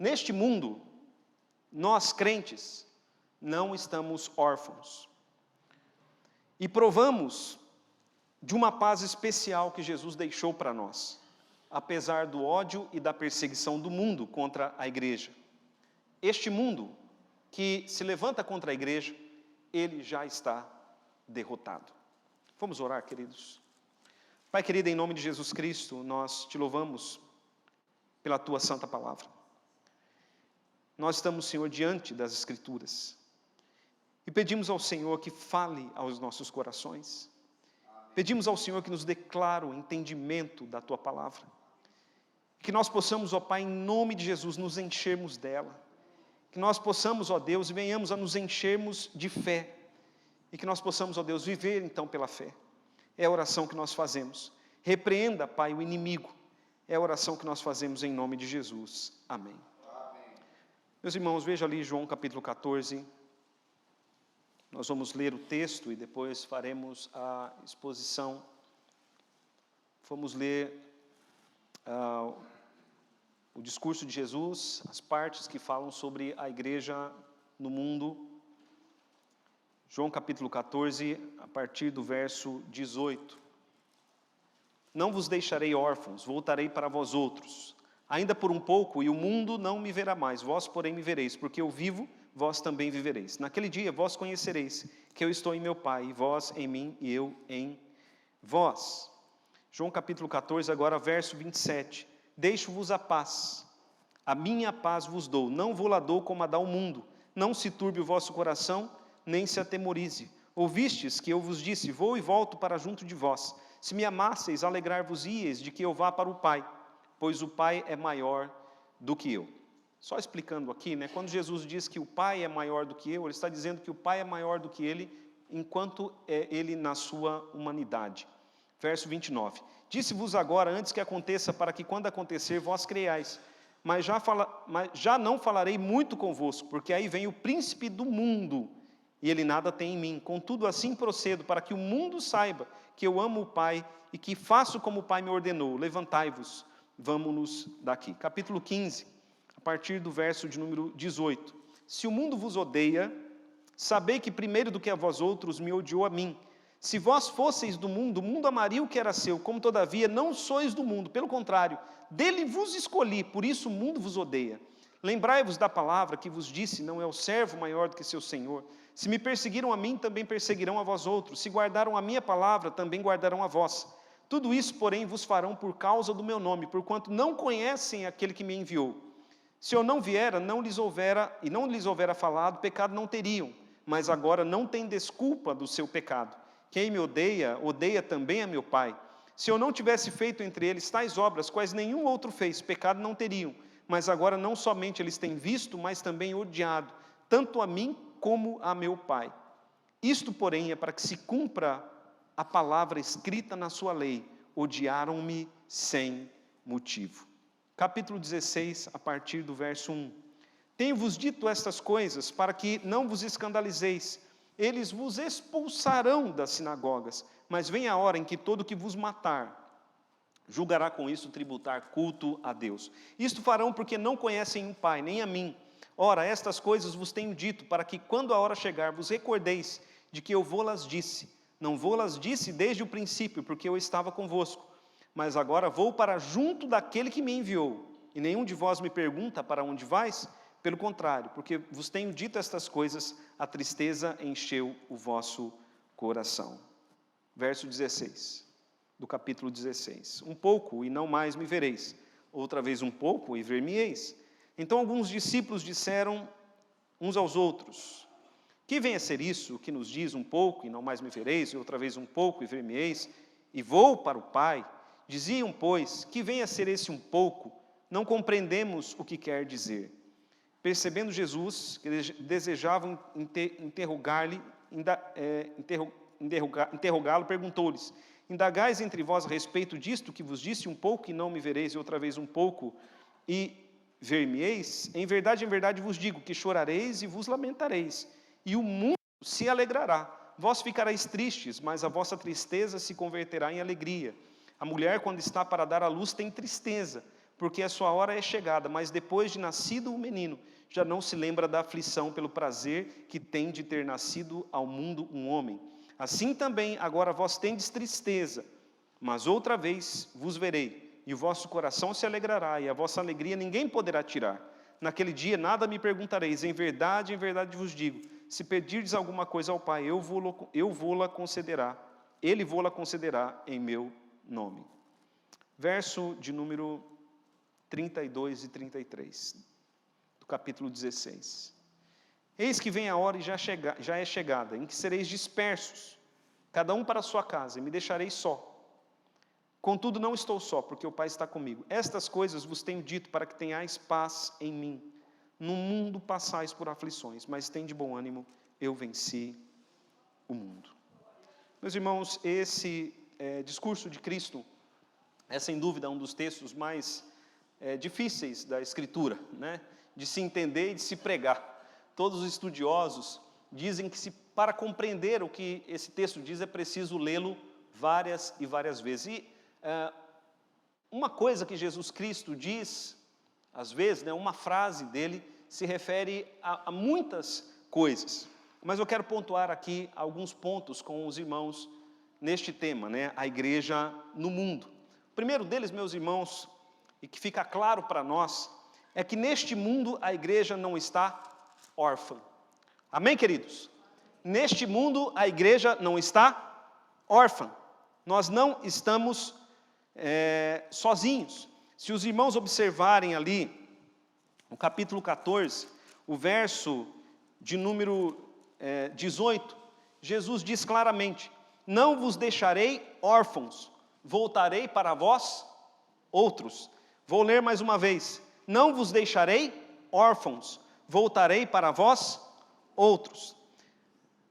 Neste mundo, nós crentes não estamos órfãos. E provamos de uma paz especial que Jesus deixou para nós, apesar do ódio e da perseguição do mundo contra a igreja. Este mundo que se levanta contra a igreja, ele já está derrotado. Vamos orar, queridos. Pai querido, em nome de Jesus Cristo, nós te louvamos pela tua santa palavra. Nós estamos, Senhor, diante das Escrituras e pedimos ao Senhor que fale aos nossos corações. Pedimos ao Senhor que nos dê claro entendimento da tua palavra. Que nós possamos, ó Pai, em nome de Jesus, nos enchermos dela. Que nós possamos, ó Deus, venhamos a nos enchermos de fé. E que nós possamos, ó Deus, viver então pela fé. É a oração que nós fazemos. Repreenda, Pai, o inimigo. É a oração que nós fazemos em nome de Jesus. Amém. Meus irmãos, veja ali João capítulo 14. Nós vamos ler o texto e depois faremos a exposição. Vamos ler o discurso de Jesus, as partes que falam sobre a igreja no mundo. João capítulo 14, a partir do verso 18. Não vos deixarei órfãos, voltarei para vós outros. Ainda por um pouco, e o mundo não me verá mais, vós, porém, me vereis, porque eu vivo, vós também vivereis. Naquele dia, vós conhecereis que eu estou em meu Pai, e vós em mim, e eu em vós. João capítulo 14, agora verso 27. Deixo-vos a paz, a minha paz vos dou, não vou lá dou como a dá o mundo. Não se turbe o vosso coração, nem se atemorize. Ouvistes que eu vos disse, vou e volto para junto de vós. Se me amasseis, alegrar-vos-íeis de que eu vá para o Pai, pois o Pai é maior do que eu. Só explicando aqui, quando Jesus diz que o Pai é maior do que eu, ele está dizendo que o Pai é maior do que ele, enquanto é ele na sua humanidade. Verso 29. Disse-vos agora, antes que aconteça, para que quando acontecer, vós creiais. Mas já não falarei muito convosco, porque aí vem o príncipe do mundo, e ele nada tem em mim. Contudo, assim procedo, para que o mundo saiba que eu amo o Pai, e que faço como o Pai me ordenou. Levantai-vos, vamos-nos daqui. Capítulo 15, a partir do verso de número 18. Se o mundo vos odeia, sabei que primeiro do que a vós outros me odiou a mim. Se vós fosseis do mundo, o mundo amaria o que era seu, como todavia não sois do mundo, pelo contrário, dele vos escolhi, por isso o mundo vos odeia. Lembrai-vos da palavra que vos disse, não é o servo maior do que seu senhor. Se me perseguiram a mim, também perseguirão a vós outros. Se guardaram a minha palavra, também guardarão a vós. Tudo isso, porém, vos farão por causa do meu nome, porquanto não conhecem aquele que me enviou. Se eu não viera, não lhes houvera falado, pecado não teriam, mas agora não tem desculpa do seu pecado. Quem me odeia, odeia também a meu Pai. Se eu não tivesse feito entre eles tais obras, quais nenhum outro fez, pecado não teriam. Mas agora não somente eles têm visto, mas também odiado, tanto a mim como a meu Pai. Isto, porém, é para que se cumpra a palavra escrita na sua lei, odiaram-me sem motivo. Capítulo 16, a partir do verso 1. Tenho-vos dito estas coisas para que não vos escandalizeis. Eles vos expulsarão das sinagogas, mas vem a hora em que todo que vos matar, julgará com isso tributar culto a Deus. Isto farão porque não conhecem o Pai, nem a mim. Ora, estas coisas vos tenho dito, para que quando a hora chegar, vos recordeis de que eu vou-las disse. Não vou-las disse desde o princípio, porque eu estava convosco. Mas agora vou para junto daquele que me enviou. E nenhum de vós me pergunta para onde vais? Pelo contrário, porque vos tenho dito estas coisas, a tristeza encheu o vosso coração. Verso 16, do capítulo 16. Um pouco e não mais me vereis. Outra vez um pouco e ver-me-eis. Então alguns discípulos disseram uns aos outros, que vem a ser isso que nos diz um pouco e não mais me vereis, e outra vez um pouco e ver-me-eis, e vou para o Pai? Diziam, pois, que vem a ser esse um pouco, não compreendemos o que quer dizer. Percebendo Jesus, que desejavam interrogá-lo, perguntou-lhes, indagais entre vós a respeito disto que vos disse um pouco e não me vereis, e outra vez um pouco e ver-me-eis? Em verdade vos digo que chorareis e vos lamentareis, e o mundo se alegrará. Vós ficareis tristes, mas a vossa tristeza se converterá em alegria. A mulher, quando está para dar à luz, tem tristeza, porque a sua hora é chegada, mas depois de nascido o menino, já não se lembra da aflição pelo prazer que tem de ter nascido ao mundo um homem. Assim também agora vós tendes tristeza, mas outra vez vos verei, e o vosso coração se alegrará, e a vossa alegria ninguém poderá tirar. Naquele dia nada me perguntareis, em verdade vos digo, se pedirdes alguma coisa ao Pai, eu vou-la concederá, Ele vou-la concederá em meu nome. Verso de número 32 e 33, do capítulo 16. Eis que vem a hora e já é chegada, em que sereis dispersos, cada um para a sua casa, e me deixareis só. Contudo, não estou só, porque o Pai está comigo. Estas coisas vos tenho dito para que tenhais paz em mim. No mundo passais por aflições, mas tende bom ânimo, eu venci o mundo. Meus irmãos, esse discurso de Cristo é sem dúvida um dos textos mais difíceis da Escritura, né? De se entender e de se pregar. Todos os estudiosos dizem que para compreender o que esse texto diz é preciso lê-lo várias e várias vezes. E uma coisa que Jesus Cristo diz, às vezes, né, uma frase dele se refere a muitas coisas. Mas eu quero pontuar aqui alguns pontos com os irmãos neste tema, né, a igreja no mundo. O primeiro deles, meus irmãos, e que fica claro para nós, é que neste mundo a igreja não está órfã. Amém, queridos? Neste mundo a igreja não está órfã. Nós não estamos sozinhos. Se os irmãos observarem ali, no capítulo 14, o verso de número 18, Jesus diz claramente, não vos deixarei órfãos, voltarei para vós outros. Vou ler mais uma vez, não vos deixarei órfãos, voltarei para vós outros.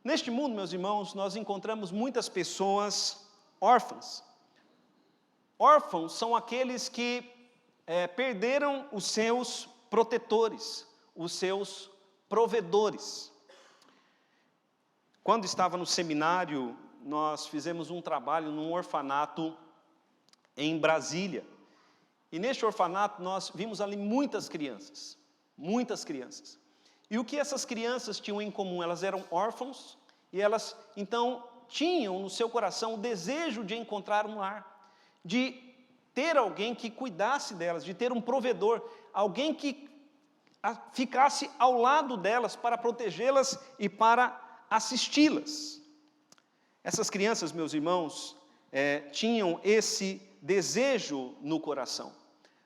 Neste mundo, meus irmãos, nós encontramos muitas pessoas órfãs. Órfãos são aqueles que perderam os seus protetores, os seus provedores. Quando estava no seminário, nós fizemos um trabalho num orfanato em Brasília. E neste orfanato nós vimos ali muitas crianças. E o que essas crianças tinham em comum? Elas eram órfãos e elas, então, tinham no seu coração o desejo de encontrar um lar, de ter alguém que cuidasse delas, de ter um provedor, alguém que ficasse ao lado delas para protegê-las e para assisti-las. Essas crianças, meus irmãos, tinham esse desejo no coração.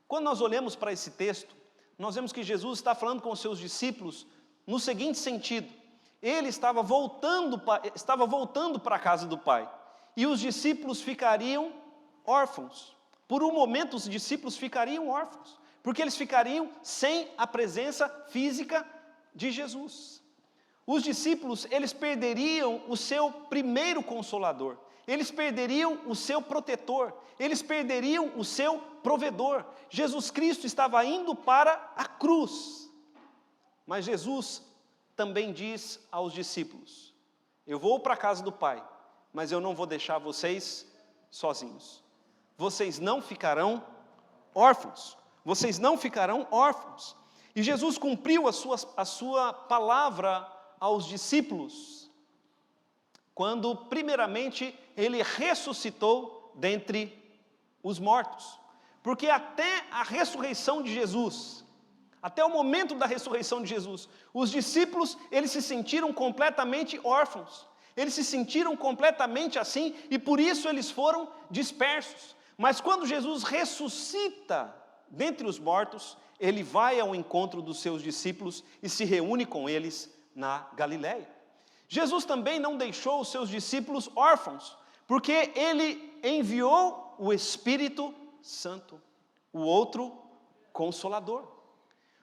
Quando nós olhamos para esse texto, nós vemos que Jesus está falando com os seus discípulos no seguinte sentido: ele estava voltando para a casa do Pai, e os discípulos ficariam órfãos. Por um momento os discípulos ficariam órfãos, porque eles ficariam sem a presença física de Jesus. Os discípulos, eles perderiam o seu primeiro consolador, eles perderiam o seu protetor, eles perderiam o seu provedor. Jesus Cristo estava indo para a cruz, mas Jesus também diz aos discípulos, eu vou para a casa do Pai, mas eu não vou deixar vocês sozinhos. Vocês não ficarão órfãos. Vocês não ficarão órfãos. E Jesus cumpriu a sua palavra aos discípulos, quando primeiramente ele ressuscitou dentre os mortos. Porque até a ressurreição de Jesus, até o momento da ressurreição de Jesus, os discípulos, eles se sentiram completamente órfãos. Eles se sentiram completamente assim e por isso eles foram dispersos. Mas quando Jesus ressuscita dentre os mortos, ele vai ao encontro dos seus discípulos e se reúne com eles na Galileia. Jesus também não deixou os seus discípulos órfãos, porque ele enviou o Espírito Santo, o outro Consolador.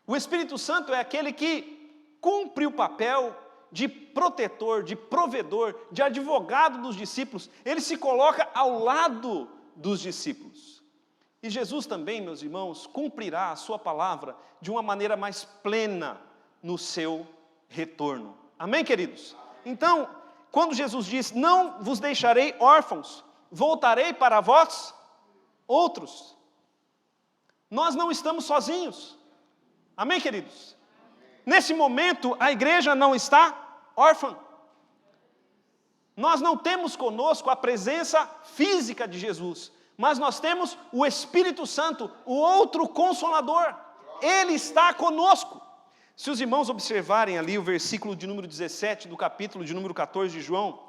O Espírito Santo é aquele que cumpre o papel de protetor, de provedor, de advogado dos discípulos. Ele se coloca ao lado dos discípulos. E Jesus também, meus irmãos, cumprirá a sua palavra de uma maneira mais plena no seu retorno. Amém, queridos? Então, quando Jesus diz, não vos deixarei órfãos, voltarei para vós outros. Nós não estamos sozinhos. Amém, queridos? Nesse momento, a igreja não está órfã. Nós não temos conosco a presença física de Jesus, mas nós temos o Espírito Santo, o outro Consolador. Ele está conosco. Se os irmãos observarem ali o versículo de número 17 do capítulo de número 14 de João,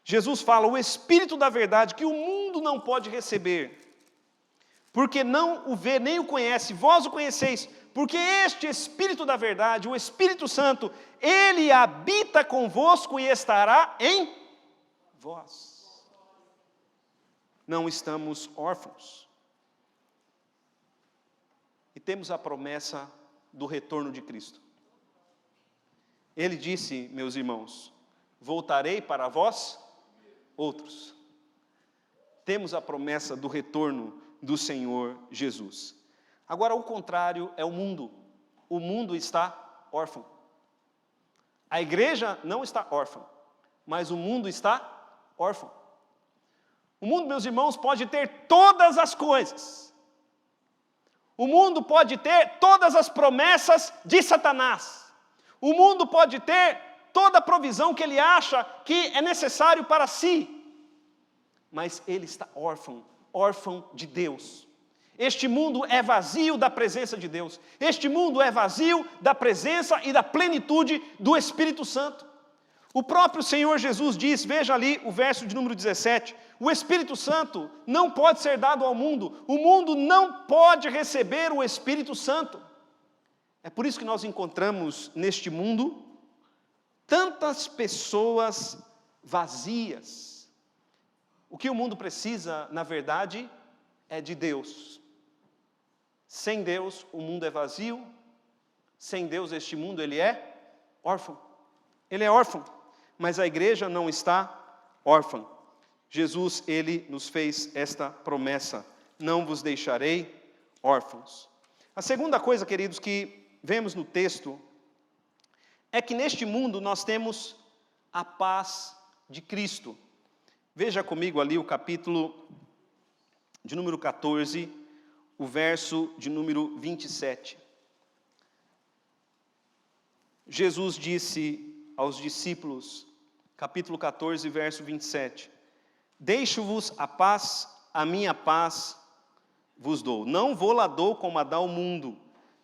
Jesus fala: o Espírito da verdade que o mundo não pode receber, porque não o vê nem o conhece, vós o conheceis, porque este Espírito da verdade, o Espírito Santo, ele habita convosco e estará em vós. Não estamos órfãos. E temos a promessa do retorno de Cristo. Ele disse, meus irmãos, voltarei para vós outros. Temos a promessa do retorno do Senhor Jesus. Agora, o contrário é o mundo. O mundo está órfão. A igreja não está órfã, mas o mundo está órfão. O mundo, meus irmãos, pode ter todas as coisas. O mundo pode ter todas as promessas de Satanás. O mundo pode ter toda a provisão que ele acha que é necessário para si. Mas ele está órfão, órfão de Deus. Este mundo é vazio da presença de Deus. Este mundo é vazio da presença e da plenitude do Espírito Santo. O próprio Senhor Jesus diz, veja ali o verso de número 17, o Espírito Santo não pode ser dado ao mundo, o mundo não pode receber o Espírito Santo. É por isso que nós encontramos neste mundo tantas pessoas vazias. O que o mundo precisa, na verdade, é de Deus. Sem Deus, o mundo é vazio. Sem Deus, este mundo, ele é órfão. Ele é órfão, mas a igreja não está órfã. Jesus, ele nos fez esta promessa: não vos deixarei órfãos. A segunda coisa, queridos, que vemos no texto, é que neste mundo nós temos a paz de Cristo. Veja comigo ali o capítulo de número 14, o verso de número 27. Jesus disse aos discípulos, capítulo 14, verso 27, deixo-vos a paz, a minha paz vos dou. Não vou lá dou como a dá o mundo.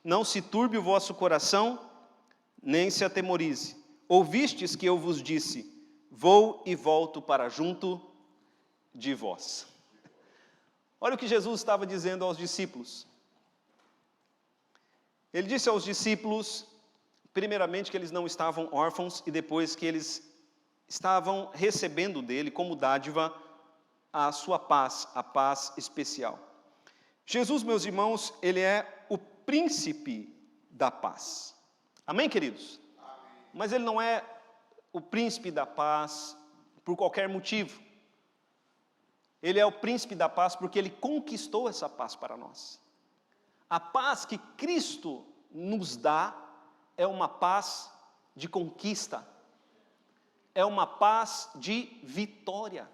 Não se turbe o vosso coração, nem se atemorize. Ouvistes que eu vos disse, vou e volto para junto de vós. Olha o que Jesus estava dizendo aos discípulos. Ele disse aos discípulos, primeiramente, que eles não estavam órfãos, e depois que eles estavam recebendo dele como dádiva a sua paz, a paz especial. Jesus, meus irmãos, ele é o príncipe da paz. Amém, queridos? Amém. Mas ele não é o príncipe da paz por qualquer motivo. Ele é o príncipe da paz porque ele conquistou essa paz para nós. A paz que Cristo nos dá é uma paz de conquista. É uma paz de vitória.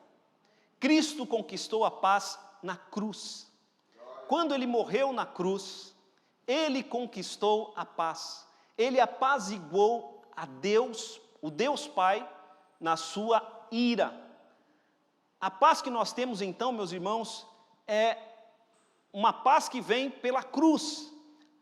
Cristo conquistou a paz na cruz. Quando ele morreu na cruz, ele conquistou a paz. Ele apaziguou a Deus, o Deus Pai, na sua ira. A paz que nós temos então, meus irmãos, é uma paz que vem pela cruz.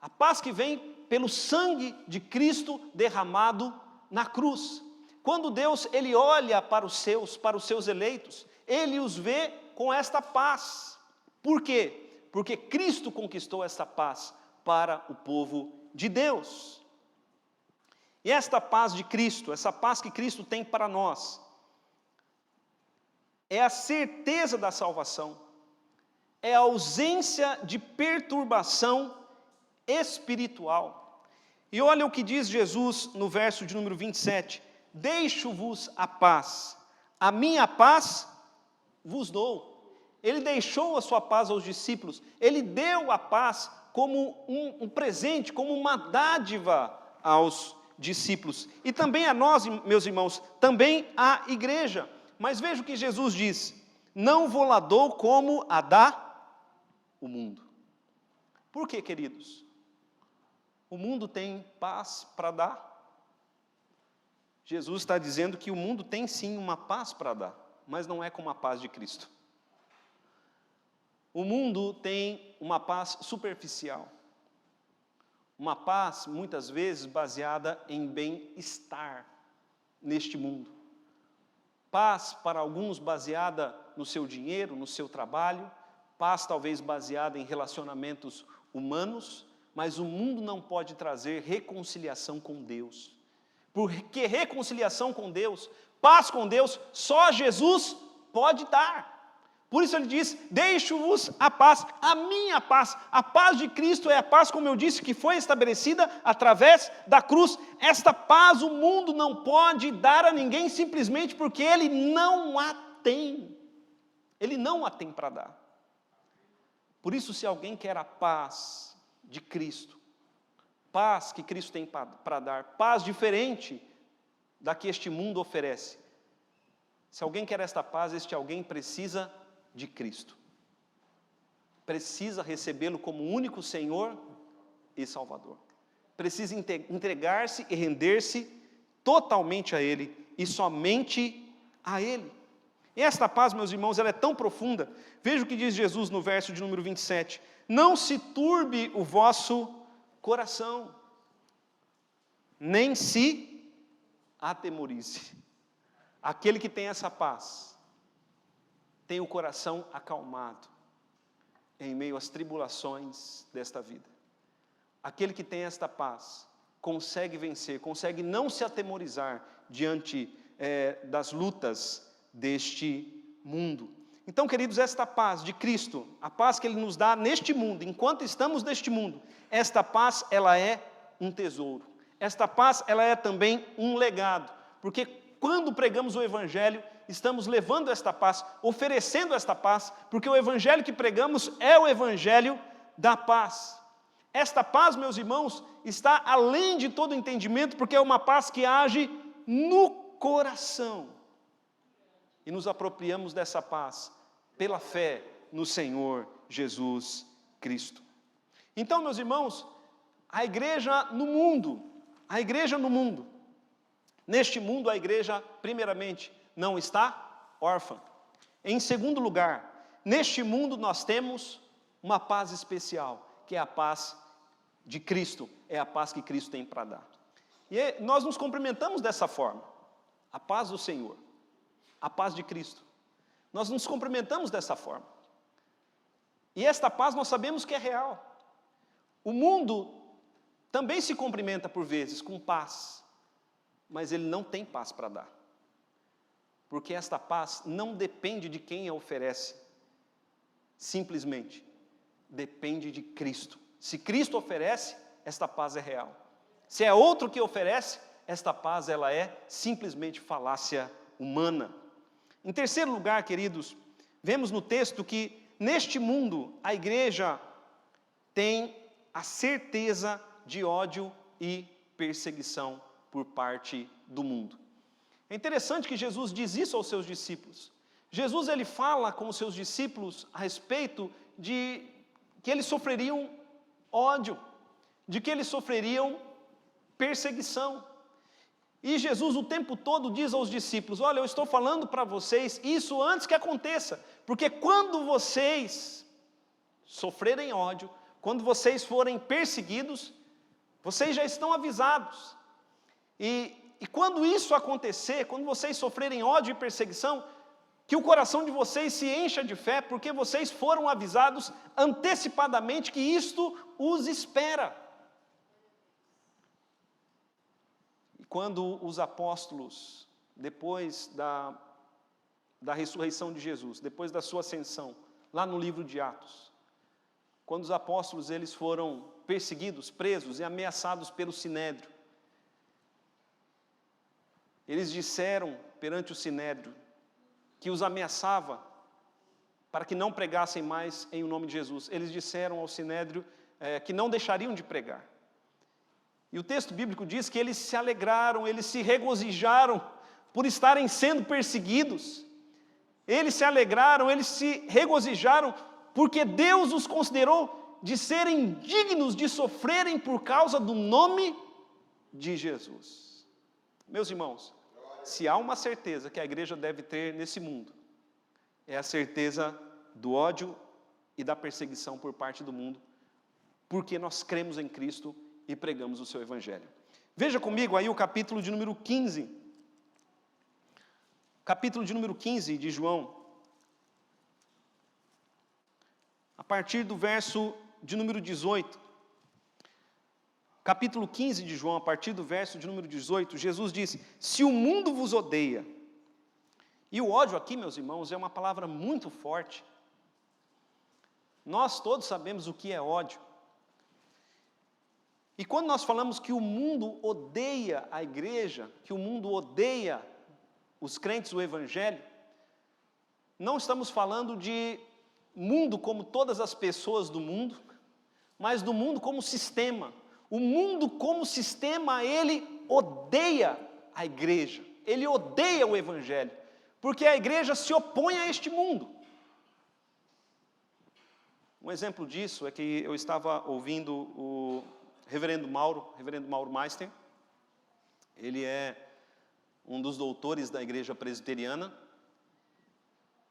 A paz que vem pelo sangue de Cristo derramado na cruz. Quando Deus ele olha para os seus eleitos, ele os vê com esta paz. Por quê? Porque Cristo conquistou esta paz para o povo de Deus. E esta paz de Cristo, essa paz que Cristo tem para nós, é a certeza da salvação, é a ausência de perturbação espiritual. E olha o que diz Jesus no verso de número 27, deixo-vos a paz, a minha paz vos dou. Ele deixou a sua paz aos discípulos, ele deu a paz como um presente, como uma dádiva aos discípulos. E também a nós, meus irmãos, também à igreja. Mas veja o que Jesus diz, não vou lá dou como a dá o mundo. Por quê, queridos? O mundo tem paz para dar? Jesus está dizendo que o mundo tem sim uma paz para dar, mas não é como a paz de Cristo. O mundo tem uma paz superficial. Uma paz, muitas vezes, baseada em bem-estar neste mundo. Paz, para alguns, baseada no seu dinheiro, no seu trabalho. Paz, talvez, baseada em relacionamentos humanos. Mas o mundo não pode trazer reconciliação com Deus. Porque reconciliação com Deus, paz com Deus, só Jesus pode dar. Por isso ele diz, deixo-vos a paz, a minha paz. A paz de Cristo é a paz, como eu disse, que foi estabelecida através da cruz. Esta paz o mundo não pode dar a ninguém simplesmente porque ele não a tem. Ele não a tem para dar. Por isso, se alguém quer a paz de Cristo, paz que Cristo tem para dar, paz diferente da que este mundo oferece. Se alguém quer esta paz, este alguém precisa de Cristo. Precisa recebê-lo como único Senhor e Salvador. Precisa entregar-se e render-se totalmente a Ele e somente a Ele. E esta paz, meus irmãos, ela é tão profunda. Veja o que diz Jesus no verso de número 27. Não se turbe o vosso coração, nem se atemorize. Aquele que tem essa paz, tem o coração acalmado em meio às tribulações desta vida. Aquele que tem esta paz, consegue vencer, consegue não se atemorizar diante das lutas deste mundo. Então, queridos, esta paz de Cristo, a paz que Ele nos dá neste mundo, enquanto estamos neste mundo, esta paz, ela é um tesouro. Esta paz, ela é também um legado, porque quando pregamos o Evangelho, estamos levando esta paz, oferecendo esta paz, porque o Evangelho que pregamos é o Evangelho da paz. Esta paz, meus irmãos, está além de todo entendimento, porque é uma paz que age no coração. E nos apropriamos dessa paz pela fé no Senhor Jesus Cristo. Então, meus irmãos, a igreja no mundo, neste mundo a igreja, primeiramente, não está órfã. Em segundo lugar, neste mundo nós temos uma paz especial, que é a paz de Cristo, é a paz que Cristo tem para dar. E nós nos cumprimentamos dessa forma, a paz do Senhor, a paz de Cristo. Nós nos cumprimentamos dessa forma. E esta paz nós sabemos que é real. O mundo também se cumprimenta por vezes com paz, mas ele não tem paz para dar. Porque esta paz não depende de quem a oferece, simplesmente depende de Cristo. Se Cristo oferece, esta paz é real. Se é outro que oferece, esta paz ela é simplesmente falácia humana. Em terceiro lugar, queridos, vemos no texto que neste mundo a igreja tem a certeza de ódio e perseguição por parte do mundo. É interessante que Jesus diz isso aos seus discípulos. Jesus ele fala com os seus discípulos a respeito de que eles sofreriam ódio, de que eles sofreriam perseguição. E Jesus o tempo todo diz aos discípulos, olha, eu estou falando para vocês isso antes que aconteça, porque quando vocês sofrerem ódio, quando vocês forem perseguidos, vocês já estão avisados. E quando isso acontecer, quando vocês sofrerem ódio e perseguição, que o coração de vocês se encha de fé, porque vocês foram avisados antecipadamente que isto os espera. E quando os apóstolos, depois da ressurreição de Jesus, depois da sua ascensão, lá no livro de Atos, quando os apóstolos eles foram perseguidos, presos e ameaçados pelo Sinédrio, eles disseram perante o Sinédrio que os ameaçava para que não pregassem mais em nome de Jesus. Eles disseram ao Sinédrio que não deixariam de pregar. E o texto bíblico diz que eles se alegraram, eles se regozijaram por estarem sendo perseguidos. Eles se alegraram, eles se regozijaram porque Deus os considerou de serem dignos de sofrerem por causa do nome de Jesus. Meus irmãos, se há uma certeza que a igreja deve ter nesse mundo, é a certeza do ódio e da perseguição por parte do mundo, porque nós cremos em Cristo e pregamos o seu evangelho. Veja comigo aí o capítulo de número 15. Capítulo de número 15 de João. A partir do verso de número 18. Capítulo 15 de João, a partir do verso de número 18, Jesus disse: se o mundo vos odeia, e o ódio aqui, meus irmãos, é uma palavra muito forte. Nós todos sabemos o que é ódio. E quando nós falamos que o mundo odeia a igreja, que o mundo odeia os crentes do evangelho, não estamos falando de mundo como todas as pessoas do mundo, mas do mundo como sistema. O mundo como sistema, ele odeia a igreja, ele odeia o evangelho, porque a igreja se opõe a este mundo. Um exemplo disso é que eu estava ouvindo o reverendo Mauro Meister. Ele é um dos doutores da igreja presbiteriana,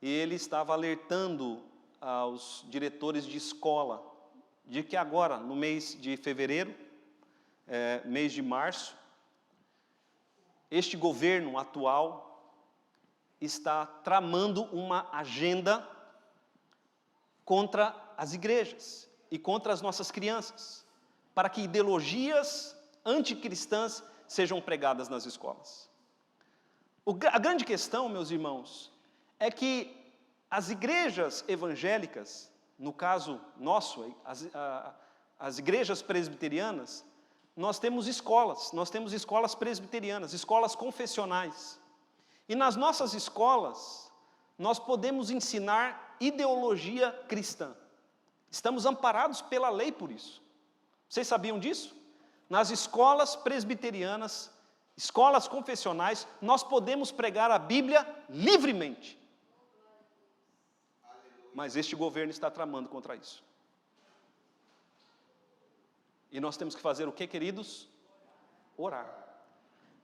e ele estava alertando aos diretores de escola, de que agora, no mês de fevereiro, mês de março, este governo atual está tramando uma agenda contra as igrejas e contra as nossas crianças, para que ideologias anticristãs sejam pregadas nas escolas. A grande questão, meus irmãos, é que as igrejas evangélicas, no caso nosso, as igrejas presbiterianas, nós temos escolas presbiterianas, escolas confessionais. E nas nossas escolas, nós podemos ensinar ideologia cristã. Estamos amparados pela lei por isso. Vocês sabiam disso? Nas escolas presbiterianas, escolas confessionais, nós podemos pregar a Bíblia livremente. Mas este governo está tramando contra isso. E nós temos que fazer o que, queridos? Orar.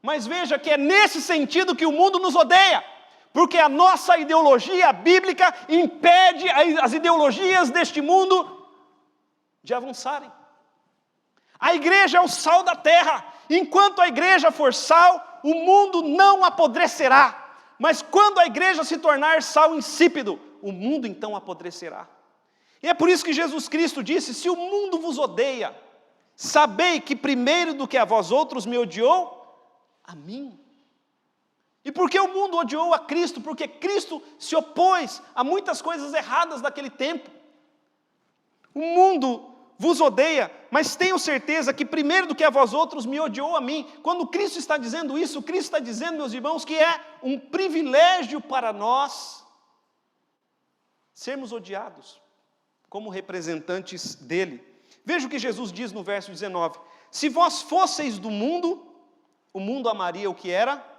Mas veja que é nesse sentido que o mundo nos odeia, porque a nossa ideologia bíblica impede as ideologias deste mundo de avançarem. A igreja é o sal da terra. Enquanto a igreja for sal, o mundo não apodrecerá. Mas quando a igreja se tornar sal insípido, o mundo então apodrecerá. E é por isso que Jesus Cristo disse: se o mundo vos odeia, sabei que primeiro do que a vós outros me odiou a mim. E por que o mundo odiou a Cristo? Porque Cristo se opôs a muitas coisas erradas daquele tempo. O mundo vos odeia, mas tenho certeza que primeiro do que a vós outros me odiou a mim. Quando Cristo está dizendo isso, Cristo está dizendo, meus irmãos, que é um privilégio para nós sermos odiados como representantes dele. Veja o que Jesus diz no verso 19: se vós fosseis do mundo, o mundo amaria o que era.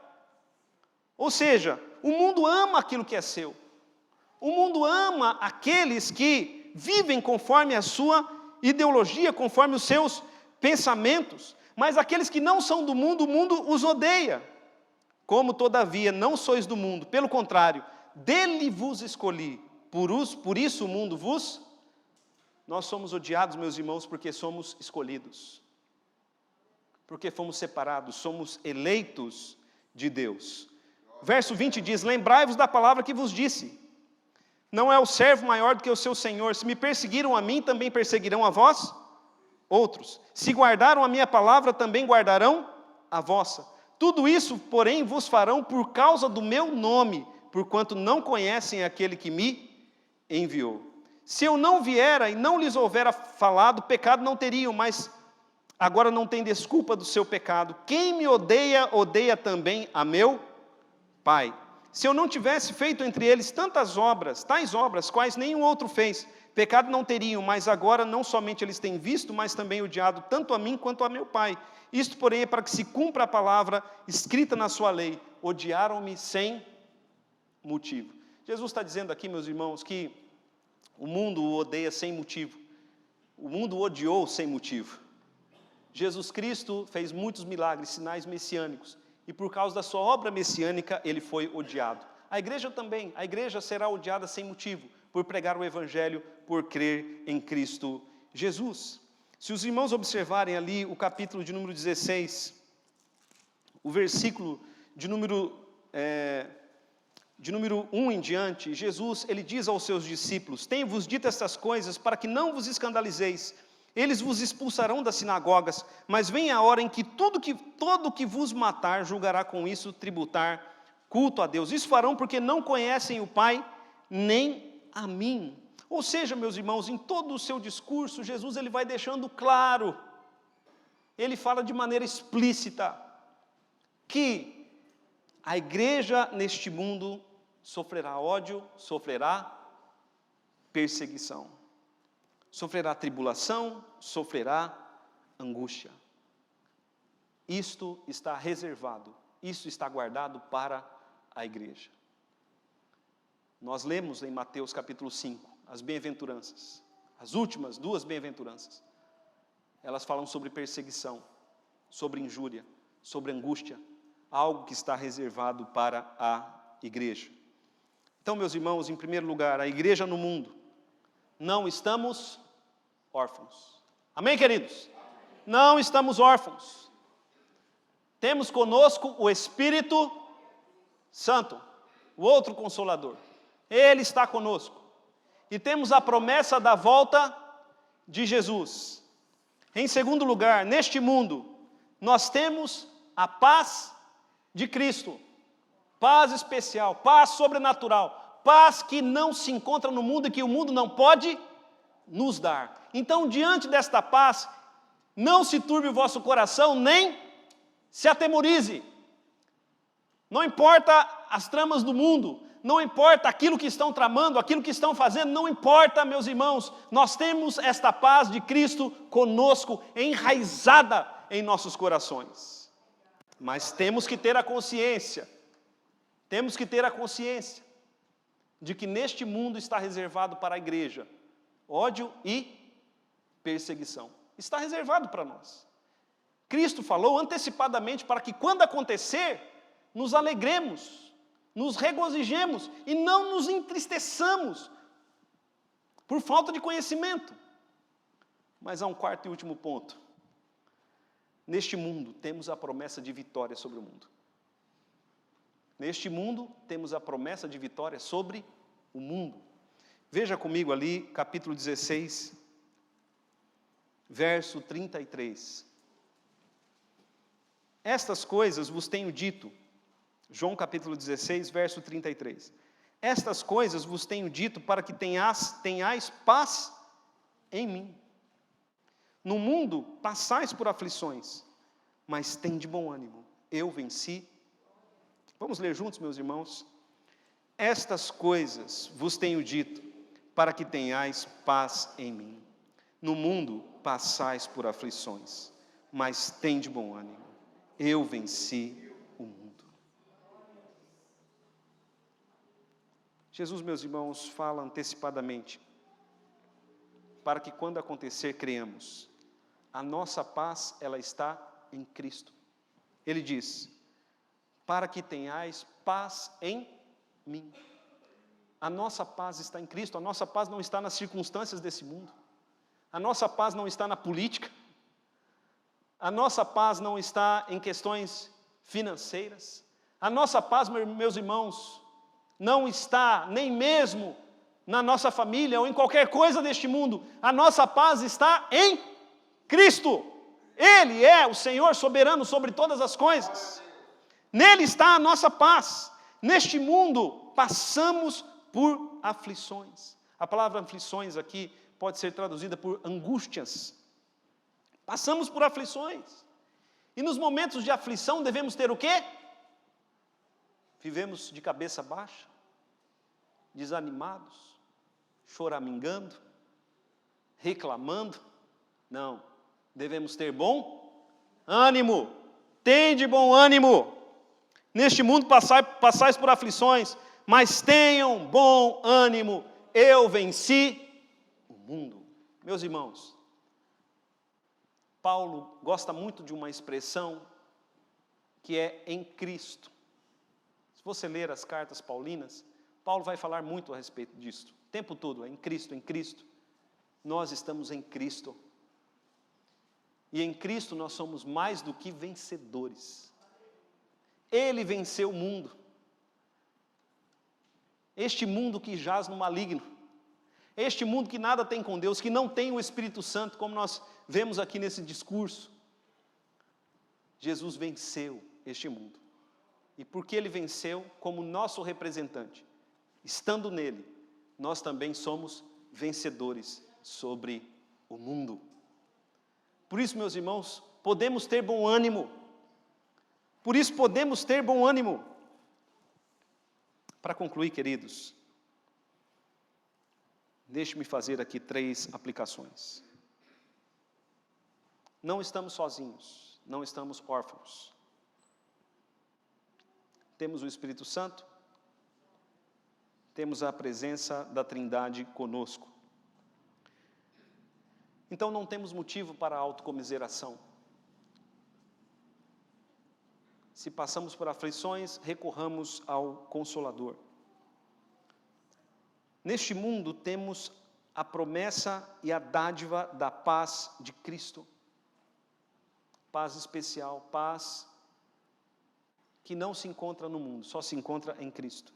Ou seja, o mundo ama aquilo que é seu. O mundo ama aqueles que vivem conforme a sua ideologia, conforme os seus pensamentos. Mas aqueles que não são do mundo, o mundo os odeia. Como, todavia, não sois do mundo, pelo contrário, dele vos escolhi, por isso o mundo vos... Nós somos odiados, meus irmãos, porque somos escolhidos. Porque fomos separados, somos eleitos de Deus. Verso 20 diz: lembrai-vos da palavra que vos disse. Não é o servo maior do que o seu senhor. Se me perseguiram a mim, também perseguirão a vós outros. Se guardaram a minha palavra, também guardarão a vossa. Tudo isso, porém, vos farão por causa do meu nome, porquanto não conhecem aquele que me enviou. Se eu não viera e não lhes houvera falado, pecado não teriam, mas agora não tem desculpa do seu pecado. Quem me odeia, odeia também a meu Pai. Se eu não tivesse feito entre eles tais obras, quais nenhum outro fez, pecado não teriam, mas agora não somente eles têm visto, mas também odiado tanto a mim quanto a meu Pai. Isto, porém, é para que se cumpra a palavra escrita na sua lei: odiaram-me sem motivo. Jesus está dizendo aqui, meus irmãos, que o mundo o odeia sem motivo. O mundo odiou sem motivo. Jesus Cristo fez muitos milagres, sinais messiânicos, e por causa da sua obra messiânica, ele foi odiado. A igreja também, a igreja será odiada sem motivo, por pregar o evangelho, por crer em Cristo Jesus. Se os irmãos observarem ali o capítulo de número 16, o versículo de número 1 em diante, Jesus, ele diz aos seus discípulos: tenho-vos dito estas coisas para que não vos escandalizeis. Eles vos expulsarão das sinagogas, mas vem a hora em que todo que vos matar julgará com isso tributar culto a Deus. Isso farão porque não conhecem o Pai, nem a mim. Ou seja, meus irmãos, em todo o seu discurso, Jesus ele vai deixando claro, ele fala de maneira explícita, que a igreja neste mundo sofrerá ódio, sofrerá perseguição, sofrerá tribulação, sofrerá angústia. Isto está reservado, isso está guardado para a igreja. Nós lemos em Mateus capítulo 5, as bem-aventuranças, as últimas duas bem-aventuranças. Elas falam sobre perseguição, sobre injúria, sobre angústia, algo que está reservado para a igreja. Então, meus irmãos, em primeiro lugar, a igreja no mundo, não estamos órfãos. Amém, queridos? Não estamos órfãos. Temos conosco o Espírito Santo, o outro Consolador. Ele está conosco. E temos a promessa da volta de Jesus. Em segundo lugar, neste mundo, nós temos a paz de Cristo. Paz especial, paz sobrenatural, paz que não se encontra no mundo e que o mundo não pode nos dar. Então, diante desta paz, não se turbe o vosso coração, nem se atemorize. Não importa as tramas do mundo, não importa aquilo que estão tramando, aquilo que estão fazendo, não importa, meus irmãos, nós temos esta paz de Cristo conosco, enraizada em nossos corações. Mas temos que ter a consciência, de que neste mundo está reservado para a igreja ódio e perseguição. Está reservado para nós. Cristo falou antecipadamente para que quando acontecer, nos alegremos, nos regozijemos e não nos entristeçamos por falta de conhecimento. Mas há um quarto e último ponto. Neste mundo temos a promessa de vitória sobre o mundo. Neste mundo temos a promessa de vitória sobre o mundo. Veja comigo ali, capítulo 16, verso 33. Estas coisas vos tenho dito, João capítulo 16, verso 33. Estas coisas vos tenho dito para que tenhais paz em mim. No mundo passais por aflições, mas tende bom ânimo, eu venci. Vamos ler juntos, meus irmãos? Estas coisas vos tenho dito, para que tenhais paz em mim. No mundo passais por aflições, mas tende bom ânimo, eu venci o mundo. Jesus, meus irmãos, fala antecipadamente, para que quando acontecer, creamos. A nossa paz, ela está em Cristo. Ele diz, para que tenhais paz em mim. A nossa paz está em Cristo, a nossa paz não está nas circunstâncias desse mundo. A nossa paz não está na política. A nossa paz não está em questões financeiras. A nossa paz, meus irmãos, não está nem mesmo na nossa família ou em qualquer coisa deste mundo. A nossa paz está em Cristo. Ele é o Senhor soberano sobre todas as coisas. Nele está a nossa paz. Neste mundo passamos por aflições. A palavra aflições aqui pode ser traduzida por angústias. Passamos por aflições. E nos momentos de aflição devemos ter o quê? Vivemos de cabeça baixa, desanimados, choramingando, reclamando. Não, devemos ter bom ânimo. Tende bom ânimo. Neste mundo passais por aflições, mas tenham bom ânimo. Eu venci o mundo. Meus irmãos, Paulo gosta muito de uma expressão que é em Cristo. Se você ler as cartas paulinas, Paulo vai falar muito a respeito disso. O tempo todo, é em Cristo, em Cristo. Nós estamos em Cristo. E em Cristo nós somos mais do que vencedores. Ele venceu o mundo. Este mundo que jaz no maligno. Este mundo que nada tem com Deus, que não tem o Espírito Santo, como nós vemos aqui nesse discurso. Jesus venceu este mundo. E porque Ele venceu, como nosso representante, estando nele, nós também somos vencedores sobre o mundo. Por isso, meus irmãos, podemos ter bom ânimo. Por isso podemos ter bom ânimo. Para concluir, queridos, deixe-me fazer aqui 3 aplicações. Não estamos sozinhos, não estamos órfãos. Temos o Espírito Santo, temos a presença da Trindade conosco. Então não temos motivo para autocomiseração. Se passamos por aflições, recorramos ao Consolador. Neste mundo temos a promessa e a dádiva da paz de Cristo. Paz especial, paz que não se encontra no mundo, só se encontra em Cristo.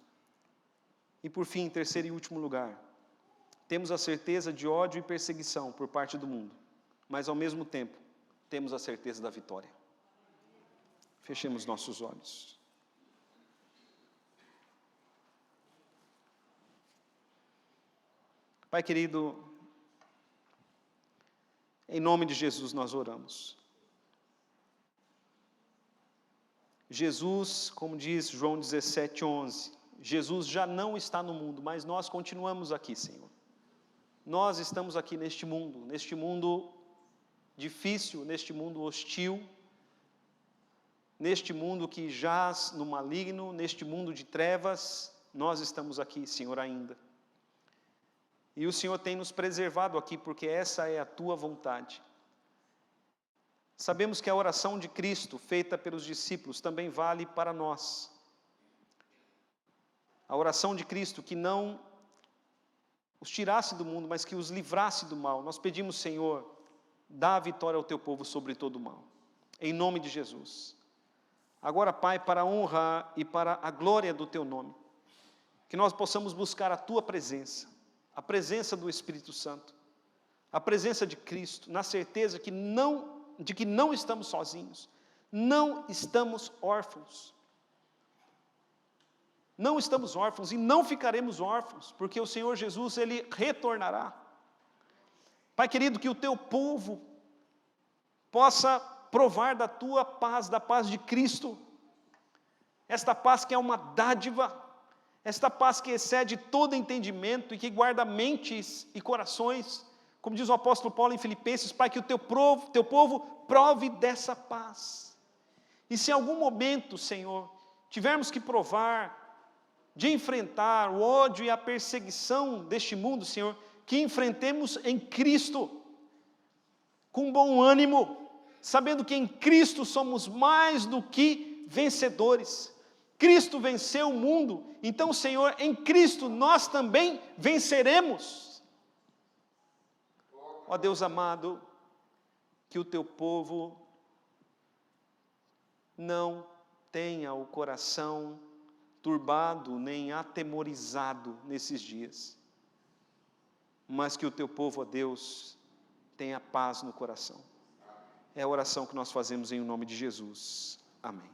E por fim, em terceiro e último lugar, temos a certeza de ódio e perseguição por parte do mundo, mas ao mesmo tempo, temos a certeza da vitória. Fechemos nossos olhos. Pai querido, em nome de Jesus nós oramos. Jesus, como diz João 17:11, Jesus já não está no mundo, mas nós continuamos aqui, Senhor. Nós estamos aqui neste mundo difícil, neste mundo hostil, neste mundo que jaz no maligno, neste mundo de trevas, nós estamos aqui, Senhor, ainda. E o Senhor tem nos preservado aqui, porque essa é a Tua vontade. Sabemos que a oração de Cristo, feita pelos discípulos, também vale para nós. A oração de Cristo que não os tirasse do mundo, mas que os livrasse do mal. Nós pedimos, Senhor, dá a vitória ao Teu povo sobre todo o mal. Em nome de Jesus. Agora, Pai, para a honra e para a glória do Teu nome, que nós possamos buscar a Tua presença, a presença do Espírito Santo, a presença de Cristo, na certeza de que não estamos sozinhos, não estamos órfãos. Não estamos órfãos e não ficaremos órfãos, porque o Senhor Jesus, Ele retornará. Pai querido, que o Teu povo possa provar da Tua paz, da paz de Cristo, esta paz que é uma dádiva, esta paz que excede todo entendimento e que guarda mentes e corações, como diz o apóstolo Paulo em Filipenses, Pai, que o Teu povo prove dessa paz. E se em algum momento, Senhor, tivermos que provar, de enfrentar o ódio e a perseguição deste mundo, Senhor, que enfrentemos em Cristo, com bom ânimo, sabendo que em Cristo somos mais do que vencedores. Cristo venceu o mundo, então, Senhor, em Cristo nós também venceremos. Ó Deus amado, que o Teu povo não tenha o coração turbado, nem atemorizado nesses dias, mas que o Teu povo, ó Deus, tenha paz no coração. É a oração que nós fazemos em nome de Jesus. Amém.